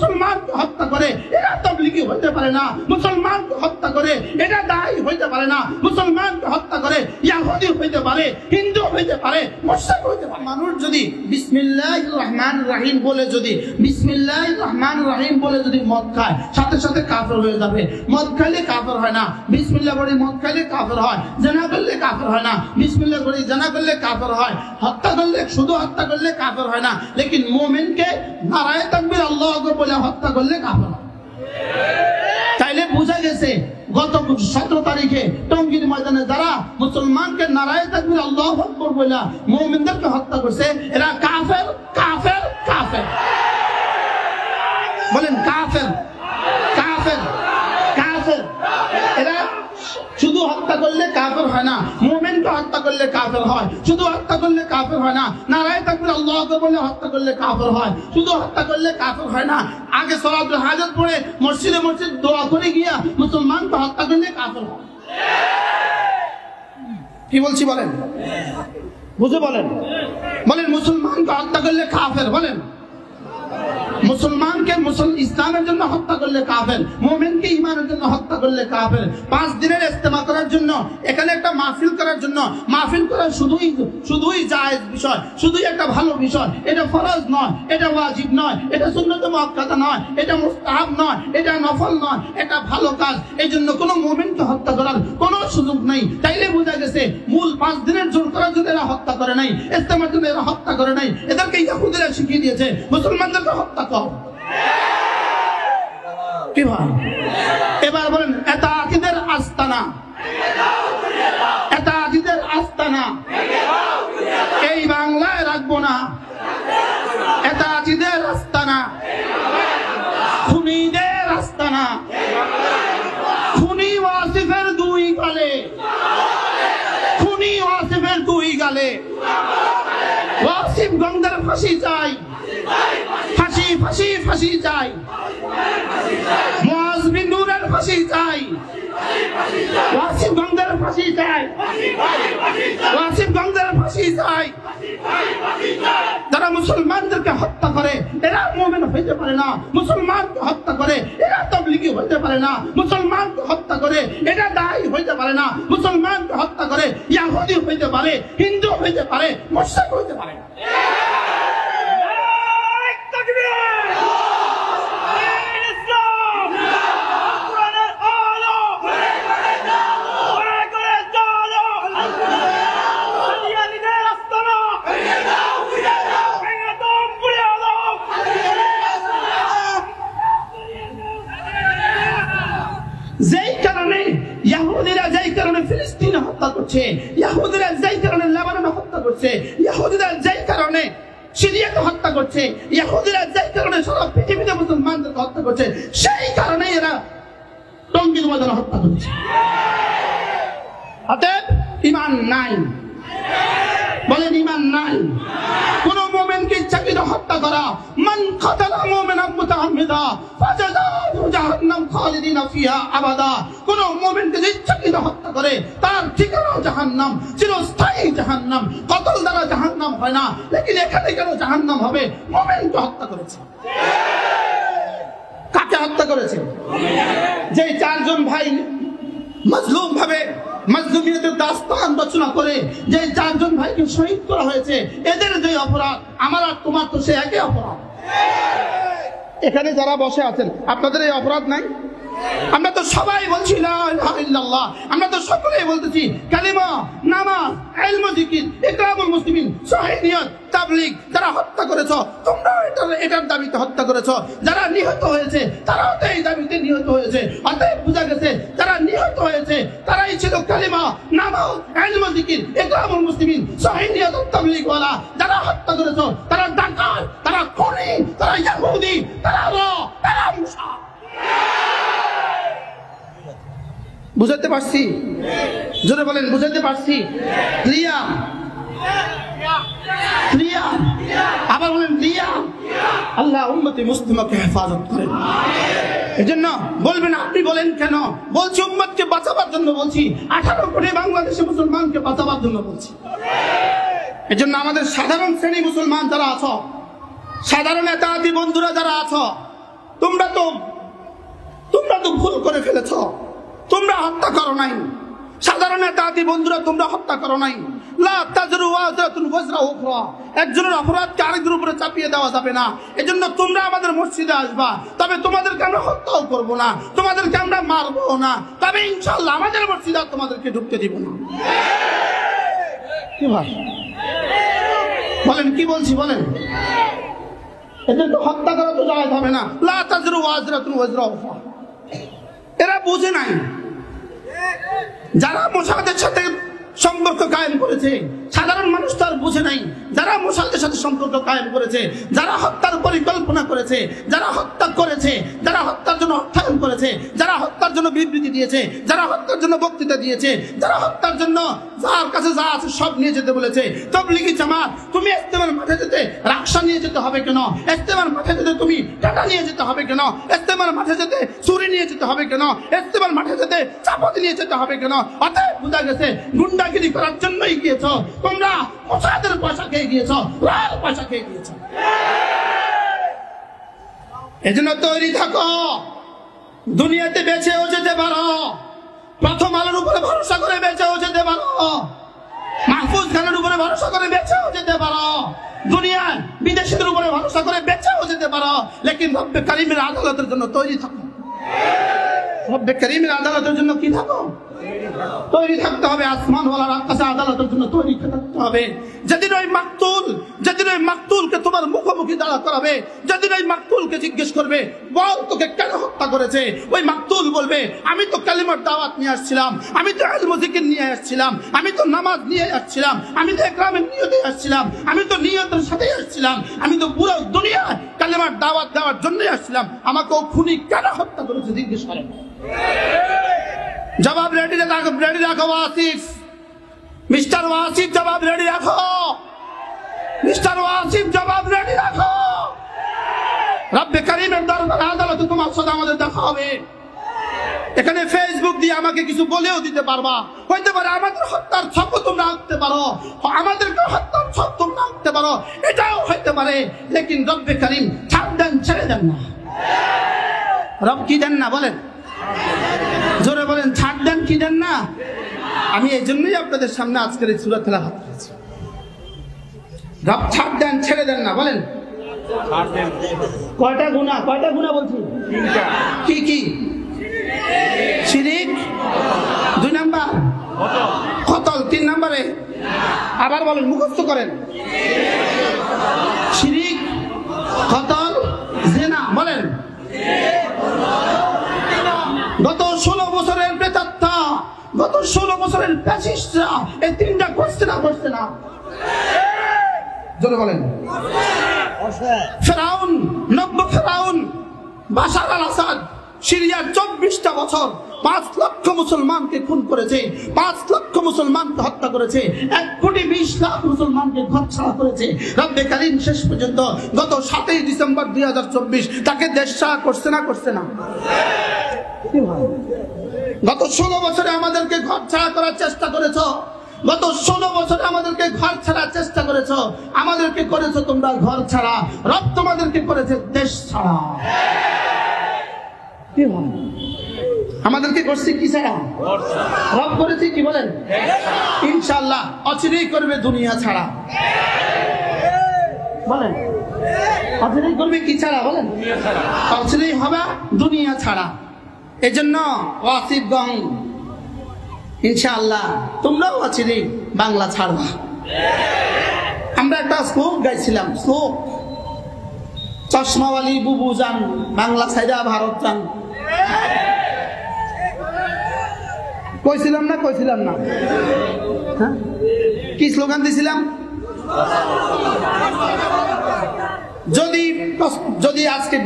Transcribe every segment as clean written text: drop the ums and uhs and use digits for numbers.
মুসলমানকে হত্যা করে এরা তাবলীগী হইতে পারে না, মুসলমানকে হত্যা করে এটা দায়ী হইতে পারে না, মুসলমানকে হত্যা করে ইহুদি হইতে পারে, হিন্দু হইতে পারে, মুশরিক হইতে পারে। মানুষ যদি বিসমিল্লাহির রহমানির রহিম বলে যদি বিসমিল্লাহির রহমানির রহিম বলে যদি মদ খায় সাথে সাথে কাফের হয়ে যাবে। মদ খাইলে কাফের হয় না, বিসমিল্লাহ বলে মদ খাইলে কাফের হয়। জিনা করলে কাফের হয় না, বিসমিল্লাহ বলে জিনা করলে কাফের হয়। হত্যা করলে শুধু হত্যা করলে কাফের হয় না, লেকিন মুমিনকে নারায়ে তাকবীর আল্লাহু আকবার বলে হত্যা করলে কাফের হয়। তাইলে বোঝা গেছে গত 17 তারিখে টঙ্গীর ময়দানে যারা মুসলমানকে নারায়ে তাকবীর আল্লাহু আকবার বলে মুমিনদেরকে হত্যা করছে এরা কাফের কাফের কাফের। বলেন কাফের কাফের কাফের। এরা শুধু হত্যা করলে কাফের হয় না, মুমিনকে হত্যা করলে কাফের হয়। শুধু হত্যা করলে কাফের হয় না, নারায়ে তাকবীর আল্লাহু আকবার বলে হত্যা করলে কাফের হয়। শুধু হত্যা করলে কাফের হয় না, আগে সালাতুল হাজাত পড়ে মসজিদে মসজিদ দোয়া করে গিয়া মুসলমানকে হত্যা করলে কাফের হয়। কি বলছি বলেন, বুঝে বলেন। বলেন মুসলমানকে হত্যা করলে কাফের। বলেন মুসলমানকে ইসলামের জন্য হত্যা করলে কাফের, মুমিনকে ঈমানের জন্য হত্যা করলে কাফের। 5 দিনের ইজতেমা করার জন্য এখানে একটা মাহফিল করার জন্য, মাহফিল করা শুধুই জায়েজ বিষয়, শুধুই একটা ভালো বিষয়। এটা ফরজ নয়, এটা ওয়াজিব নয়, এটা সুন্নাত মুআক্কাদা নয়, এটা মুস্তাহাব নয়, এটা নফল নয়, এটা ভালো কাজ। এই জন্য কোনো মুমিনকে হত্যা করার কোনো সুযোগ নেই। তাইলে বোঝা গেছে মূল 5 দিনের জোর করার জন্য এরা হত্যা করে নাই, ইজতেমার জন্য এরা হত্যা করে নাই। এদেরকে ইহুদিরা শিখিয়ে দিয়েছে মুসলমানদেরকে হত্যা কর। কি ভাই এবার বলেন এতাকিদের আস্তানা, এতাকিদের আস্তানা এই বাংলায় রাখবো না। এতাকিদের আস্তানা, খুনিদের আস্তানা, খুনি ওয়াসিফের 2 গালে, খুনি ওয়াসিফের 2 গালে। ওয়াসিফ গঙ্গার ফাঁসি চাই, ফাঁসি ফাঁসি ফাঁসি চাই। মুআজ বিন নূরের ফাঁসি চাই, ওয়াসিফ গঙ্গার ফাঁসি চাই, ওয়াসিফ গঙ্গার ফাঁসি চাই। যারা মুসলমানদেরকে হত্যা করে এরা মুমিন হইতে পারে না, মুসলমানকে হত্যা করে এরা তাবলীগী হইতে পারে না, মুসলমানকে হত্যা করে এটা দায়ী হইতে পারে না, মুসলমানকে হত্যা করে ইহুদি হইতে পারে, হিন্দু হইতে পারে, মুশরিক হইতে পারে না। যেই কারণে ইহুদিরা যেই কারণে ফিলিস্তিনে হত্যা করছে, ইহুদিরা যেই কারণে লেবাননে হত্যা করছে, ইহুদিরা যেই কারণে সিরিয়াকে হত্যা করছে, ইহুদিরা যেই কারণে সারা পৃথিবীতে মুসলমানদেরকে হত্যা করছে, সেই কারণে এরা টঙ্গীর ময়দানে হত্যা করছে। অতএব ঈমান নাই। বলেন ঈমান নাই। কোন মুমিনকে ইচ্ছাকৃত হত্যা করা, মান কাতালা মুমিনান মুতাআম্মিদা ফাজাযাহু জাহান্নাম খালিদিনা ফিহা আবাদা। কোন মুমিনকে ইচ্ছাকৃত হত্যা করে তার ঠিকানা জাহান্নাম, চিরস্থায়ী জাহান্নাম। কতল দ্বারা জাহান্নাম হয় না, লেকিন এখানে কেন জাহান্নাম হবে? মুমিনকে হত্যা করেছে। কাকে হত্যা করেছে? যে 4 জন ভাই মাজলুম ভাবে মাজলুমিয়তের দাস্তান রচনা করে যে 4 জন ভাইকে শহীদ করা হয়েছে, এদের যে অপরাধ আমার আর তোমার তো সে একই অপরাধ। এখানে যারা বসে আছেন আপনাদের এই অপরাধ নাই? আমরা তো সবাই বলছি লা ইলাহা ইল্লাল্লাহ, আমরা তো সকলেই বলতেছি কালিমা, নামাজ, ইলম, জিকির, ইকরামুল মুসলিমিন, সহিহ নিয়ত, তাবলীগ। যারা হত্যা করেছো তোমরা এটার দাবিতে হত্যা করেছো, যারা নিহত হয়েছে তারাও তো এই দাবিতে নিহত হয়েছে। অতএব বোঝা গেছে যারা নিহত হয়েছে তারাই ছিল কালিমা, নামাজ, ইলম, জিকির, ইকরামুল মুসলিমিন, সহিহ নিয়ত, তাবলীগ ওয়ালা। যারা হত্যা করেছো তারা ডাকাত, তারা খুনি, তারা ইহুদি, তারা মুশা। বুঝাতে পারছি? জোরে বলেন বুঝাতে পারছি? ক্লিয়ার? ক্লিয়ার? আবার বলেন ক্লিয়ার? আল্লাহ উম্মতে মুসলিমাকে হেফাজত করেন। এজন্য বলবেন আপনি বলেন কেন? বলছি উম্মতকে বাঁচাবার জন্য বলছি, 18 কোটি বাংলাদেশে মুসলমানকে বাঁচাবার জন্য বলছি। এজন্য আমাদের সাধারণ শ্রেণী মুসলমান যারা আছো, সাধারণ নেতাদি বন্ধুরা যারা আছো, তোমরা তো ভুল করে ফেলেছ, তোমরা হত্যা করো নাই। সাধারণ নেতাদি বন্ধুরা, তোমরা হত্যা করো নাই। লা তাজরু ওয়াজরাতুন ওয়াজরা উখরা, একজনের অপরাধকে আরেকজনের উপরে চাপিয়ে দেওয়া যাবে না। এজন্য তোমরা আমাদের মসজিদে আসবা, তবে তোমাদেরকে আমরা হত্যাও করব না, তোমাদেরকে আমরা মারবো না, তবে ইনশাআল্লাহ আমাদের মসজিদে তোমাদেরকে ঢুকতে দিব না। কি ভাই বলেন, কি বলছি বলেন? এজন্য হত্যা করা তো জায়েজ হবে না। লা তাজরু ওয়াজরাতুন ওয়াজরা উখরা, এরা বুঝে নাই। যারা মোসাদের সাথে সম্পর্ক কায়েম করেছে, সাধারণ মানুষ তার বুঝে নাই। যারা মোসাদের সাথে সম্পর্ক কায়েম করেছে, যারা হত্যার পরিকল্পনা করেছে, যারা হত্যা করেছে, যারা হত্যার জন্য অর্থায়ন করেছে, যারা হত্যার জন্য বিবৃতি দিয়েছে, যারা হত্যার জন্য বক্তৃতা দিয়েছে, যারা হত্যার জন্য যার কাছে যা আছে সব নিয়ে যেতে বলেছে। তবলিগি জামাত, তুমি ইস্তেমার মাঠে যেতে রাকশা নিয়ে যেতে হবে কেন? ইস্তেমার মাঠে যেতে তুমি টাকা নিয়ে যেতে হবে কেন? ইস্তেমার মাঠে যেতে ছুরি নিয়ে যেতে হবে কেন? ইস্তেমার মাঠে যেতে চাপাতি নিয়ে যেতে হবে কেন? অতএব বোঝা গেছে গুন্ডাগিরি করার জন্যই গিয়েছ তোমরা, মোসাদের পয়সা খেয়ে গিয়েছ, লাল পয়সা খেয়ে গিয়েছ। এজন্য তৈরি থাকো, দুনিয়াতে বেঁচেও যেতে পারো, প্রথম আলোর উপরে ভরসা করে বেঁচেও যেতে পারো, মাহফুজ খানের উপরে ভরসা করে বেঁচেও যেতে পারো, দুনিয়ার বিদেশিদের উপরে ভরসা করে বেঁচেও যেতে পারো, লেকিন রব্বে কারিমের আদালতের জন্য তৈরি থাকো। রব্বে কারিমের আদালতের জন্য কি থাকো? তৈরি থাকতে হবে। আসমানওয়ালার আকাশে আদালতের জন্য তৈরি থাকতে হবে। যেদিন ওই মাকতুলকে তোমার মুখোমুখি দাঁড়া করাবে, যেদিন ওই মাকতুলকে জিজ্ঞেস করবে বল তোকে কেন হত্যা করেছে, ওই মাকতুল বলবে আমি তো কালিমার দাওয়াত নিয়ে আসছিলাম, আমি তো ইলম জিকির নিয়ে আসছিলাম, আমি তো নামাজ নিয়ে আসছিলাম, আমি তো ইকরামের নিয়তে আসছিলাম, আমি তো নিয়তের সাথে আসছিলাম, আমি তো পুরো দুনিয়ায় কালিমার দাওয়াত দেওয়ার জন্যই আসছিলাম, আমাকে ও খুনি কেন হত্যা করেছে জিজ্ঞেস করেন। জবাব রেডি রাখো ওয়াসিফ, মিস্টার ওয়াসিফ জবাব রেডি রাখো, মিস্টার ওয়াসিফ জবাব রেডি রাখো। রব্বে কারিমের দরবারে আদালতে তোমার সাথে আমাদের দেখা হবে। এখানে ফেসবুক দিয়ে আমাকে কিছু বলেও দিতে পারবা, হইতে পারে আমাদের হত্যার ছকও তোমরা আঁকতে পারো, আমাদেরকে হত্যার ছক তোমরা আঁকতে পারো, এটাও হইতে পারে, লেকিন রব্বে কারিম ছাড় দেন, ছেড়ে দেন না। রব কি দেন না বলেন, জোরে বলেন, ছাড় দেন কি দেন না। আমি এই জন্যই আপনাদের সামনে আজকের এই সূরা তেলাওয়াত করেছি। রব ছাড় দেন, ছেড়ে দেন না বলেন। কয়টা গুনাহ বলছি? কি কি? শিরিক 2 নাম্বার, কতল 3 নম্বরে, আবার বলেন, মুখস্থ করেন। শিরিক, কতল, জিনা বলেন। গত 16 বছরের প্রেতাত্মা, গত 16 বছরের ফ্যাসিস্টরা এই 3টা করছে না? জোরে বলেন। ফেরাউন, নব্য ফেরাউন বাশার আল আসাদ সিরিয়ার 24টা বছর 5 লক্ষ মুসলমানকে খুন করেছে, 5 লক্ষ মুসলমানকে হত্যা করেছে, 1,20,00,000 মুসলমানকে ঘরছাড়া করেছে। রব্বে কারিম শেষ পর্যন্ত গত 7ই ডিসেম্বর 2024 তাকে দেশছাড়া করছে না? গত 16 বছরে আমাদেরকে ঘরছাড়া করার চেষ্টা করেছ, গত 16 বছরে আমাদেরকে ঘর ছাড়ার চেষ্টা করেছ, আমাদেরকে করেছো তোমরা ঘর ছাড়া, রব তোমাদেরকে করেছে দেশ ছাড়া। আমাদেরকে করছে কি ছাড়া? রব করেছে কি বলেন? ইনশাআল্লাহ অচিরেই করবে দুনিয়া ছাড়া বলেন। অচিরেই করবে কি ছাড়া বলেন? অচিরেই হবে দুনিয়া ছাড়া। এজন্য ওয়াসিফগঞ্জ ইনশাআল্লাহ তোমরাও অচিরেই বাংলা ছাড়বা। আমরা একটা শ্লোক গাইছিলাম, শ্লোক, চশমাওয়ালি বুবু যান বাংলা ছাইরা ভারত যান। কইছিলাম না? হ্যাঁ, কি স্লোগান দিছিলাম? যদি আজকে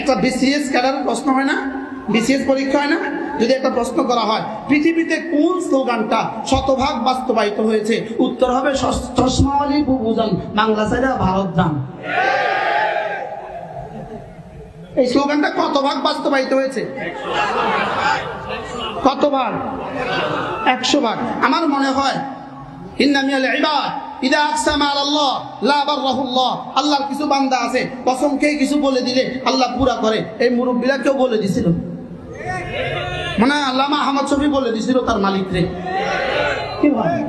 একটা বিসিএস ক্যাডার প্রশ্ন হয় না, বিসিএস পরীক্ষা হয় না, যদি একটা প্রশ্ন করা হয় পৃথিবীতে কোন স্লোগানটা শতভাগ বাস্তবায়িত হয়েছে, উত্তর হবে চশমাওয়ালি বুবু যান বাংলা ছাইরা ভারত যান। এই স্লোগানটা কত ভাগ বাস্তবায়িত হয়েছে? কত ভাগ? 100 ভাগ। আমার মনে হয় ইন্না মিনাল ইবাদ ইদা আকসামা আলাল্লাহ লা বাররাহুল্লাহ, আল্লাহর কিছু বান্দা আছে কসম খেয়ে কিছু বলে দিলে আল্লাহ পুরা করে। এই মুরব্বীরা কেউ বলে দিছিল, মানে আল্লামা আহমদ শফি বলে দিছিল তার মালিক রে,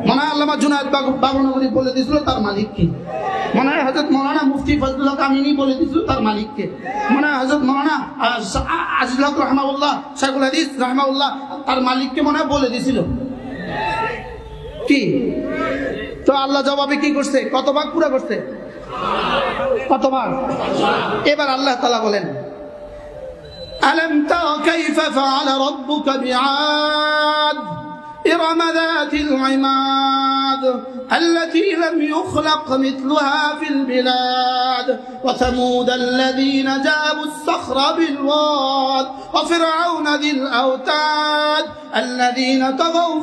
মনে হয় আল্লামা জুনায়েদ বাগনগরী বলে দিছিল তার মালিক কে, মনে হয় হযরত মাওলানা মুফতি ফজলুল হক আমিনী বলে দিছিল তার মালিক কে, মনে হয় হযরত মাওলানা আজিজুল হক রাহমাহুল্লাহ শাইখুল হাদিস রাহমাহুল্লাহ তার মালিককে মনে হয় বলে দিছিল কি। তো আল্লাহ জবাবে কি করছে? কত ভাগ পুরা করছে? কত ভাগ? এবার আল্লাহ তাআলা বলেন, আলম তারা কাইফা ফাআলা রাব্বুকা বিআদ إرم ذات العماد التي لم يخلق مثلها في البلاد وثمود الذين جابوا الصخر بالواد وفرعون ذي الأوتاد الذين طغوا